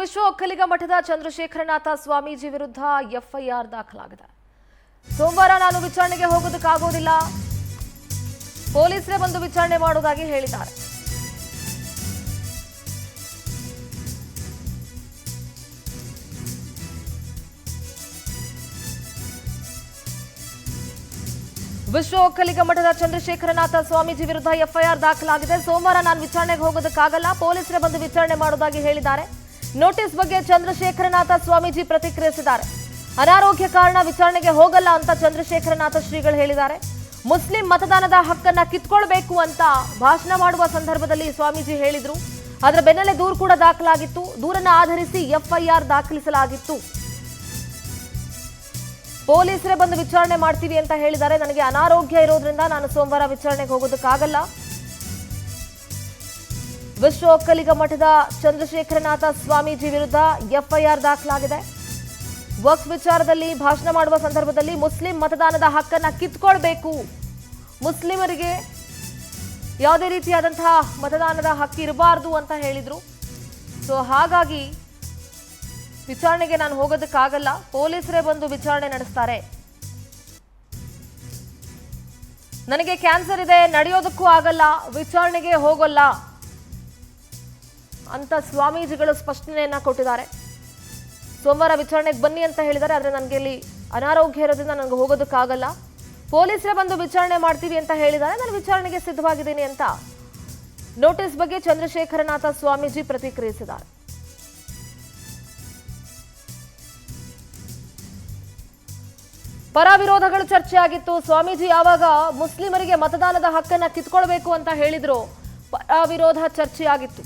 ವಿಶ್ವ ಒಕ್ಕಲಿಗ ಮಠದ ಚಂದ್ರಶೇಖರನಾಥ ಸ್ವಾಮೀಜಿ ವಿರುದ್ಧ ಎಫ್ಐಆರ್ ದಾಖಲಾಗಿದೆ. ಸೋಮವಾರ ನಾನು ವಿಚಾರಣೆಗೆ ಹೋಗೋದಕ್ಕಾಗೋದಿಲ್ಲ, ಪೊಲೀಸರೇ ಬಂದು ವಿಚಾರಣೆ ಮಾಡೋದಾಗಿ ಹೇಳಿದ್ದಾರೆ. ವಿಶ್ವ ಒಕ್ಕಲಿಗ ಮಠದ ಚಂದ್ರಶೇಖರನಾಥ ಸ್ವಾಮೀಜಿ ವಿರುದ್ಧ ಎಫ್ಐಆರ್ ದಾಖಲಾಗಿದೆ. ಸೋಮವಾರ ನಾನು ವಿಚಾರಣೆಗೆ ಹೋಗೋದಕ್ಕಾಗಲ್ಲ, ಪೊಲೀಸರೇ ಬಂದು ವಿಚಾರಣೆ ಮಾಡೋದಾಗಿ ಹೇಳಿದ್ದಾರೆ. ನೋಟಿಸ್ ಬಗ್ಗೆ ಚಂದ್ರಶೇಖರನಾಥ ಸ್ವಾಮೀಜಿ ಪ್ರತಿಕ್ರಿಯಿಸಿದ್ದಾರೆ. ಅನಾರೋಗ್ಯ ಕಾರಣ ವಿಚಾರಣೆಗೆ ಹೋಗಲ್ಲ ಅಂತ ಚಂದ್ರಶೇಖರನಾಥ ಶ್ರೀಗಳು ಹೇಳಿದ್ದಾರೆ. ಮುಸ್ಲಿಂ ಮತದಾನದ ಹಕ್ಕನ್ನ ಕಿತ್ಕೊಳ್ಬೇಕು ಅಂತ ಭಾಷಣ ಮಾಡುವ ಸಂದರ್ಭದಲ್ಲಿ ಸ್ವಾಮೀಜಿ ಹೇಳಿದ್ರು. ಅದರ ಬೆನ್ನಲ್ಲೇ ದೂರು ಕೂಡ ದಾಖಲಾಗಿತ್ತು. ದೂರನ್ನ ಆಧರಿಸಿ ಎಫ್ಐಆರ್ ದಾಖಲಿಸಲಾಗಿತ್ತು. ಪೊಲೀಸರೇ ಬಂದು ವಿಚಾರಣೆ ಮಾಡ್ತೀವಿ ಅಂತ ಹೇಳಿದ್ದಾರೆ. ನನಗೆ ಅನಾರೋಗ್ಯ ಇರೋದ್ರಿಂದ ನಾನು ಸೋಮವಾರ ವಿಚಾರಣೆಗೆ ಹೋಗೋದಕ್ಕಾಗಲ್ಲ. ವಿಶ್ವ ಒಕ್ಕಲಿಗ ಮಠದ ಚಂದ್ರಶೇಖರನಾಥ ಸ್ವಾಮೀಜಿ ವಿರುದ್ಧ ಎಫ್ಐಆರ್ ದಾಖಲಾಗಿದೆ. ವಕ್ಫ್ ವಿಚಾರದಲ್ಲಿ ಭಾಷಣ ಮಾಡುವ ಸಂದರ್ಭದಲ್ಲಿ ಮುಸ್ಲಿಂ ಮತದಾನದ ಹಕ್ಕನ್ನ ಕಿತ್ಕೊಳ್ಬೇಕು, ಮುಸ್ಲಿಮರಿಗೆ ಯಾವುದೇ ರೀತಿಯಾದಂತಹ ಮತದಾನದ ಹಕ್ಕು ಇರಬಾರದು ಅಂತ ಹೇಳಿದ್ರು. ಸೊ ಹಾಗಾಗಿ ವಿಚಾರಣೆಗೆ ನಾನು ಹೋಗೋದಕ್ಕಾಗಲ್ಲ, ಪೊಲೀಸರೇ ಬಂದು ವಿಚಾರಣೆ ನಡೆಸ್ತಾರೆ. ನನಗೆ ಕ್ಯಾನ್ಸರ್ ಇದೆ, ನಡೆಯೋದಕ್ಕೂ ಆಗಲ್ಲ, ವಿಚಾರಣೆಗೆ ಹೋಗಲ್ಲ ಅಂತ ಸ್ವಾಮೀಜಿಗಳು ಸ್ಪಷ್ಟನೆಯನ್ನ ಕೊಟ್ಟಿದ್ದಾರೆ. ಸೋಮವಾರ ವಿಚಾರಣೆಗೆ ಬನ್ನಿ ಅಂತ ಹೇಳಿದ್ದಾರೆ. ಆದರೆ ನನಗೆ ಇಲ್ಲಿ ಅನಾರೋಗ್ಯ ಇರೋದ್ರಿಂದ ನನಗೆ ಹೋಗೋದಕ್ಕಾಗಲ್ಲ, ಪೊಲೀಸರೇ ಬಂದು ವಿಚಾರಣೆ ಮಾಡ್ತೀವಿ ಅಂತ ಹೇಳಿದ್ದಾರೆ. ನಾನು ವಿಚಾರಣೆಗೆ ಸಿದ್ಧವಾಗಿದ್ದೀನಿ ಅಂತ ನೋಟಿಸ್ ಬಗ್ಗೆ ಚಂದ್ರಶೇಖರನಾಥ ಸ್ವಾಮೀಜಿ ಪ್ರತಿಕ್ರಿಯಿಸಿದ್ದಾರೆ. ಪರ ವಿರೋಧಗಳು ಚರ್ಚೆ ಆಗಿತ್ತು. ಸ್ವಾಮೀಜಿ ಯಾವಾಗ ಮುಸ್ಲಿಮರಿಗೆ ಮತದಾನದ ಹಕ್ಕನ್ನ ಕಿತ್ಕೊಳ್ಬೇಕು ಅಂತ ಹೇಳಿದ್ರು, ಪರ ವಿರೋಧ ಚರ್ಚೆಯಾಗಿತ್ತು.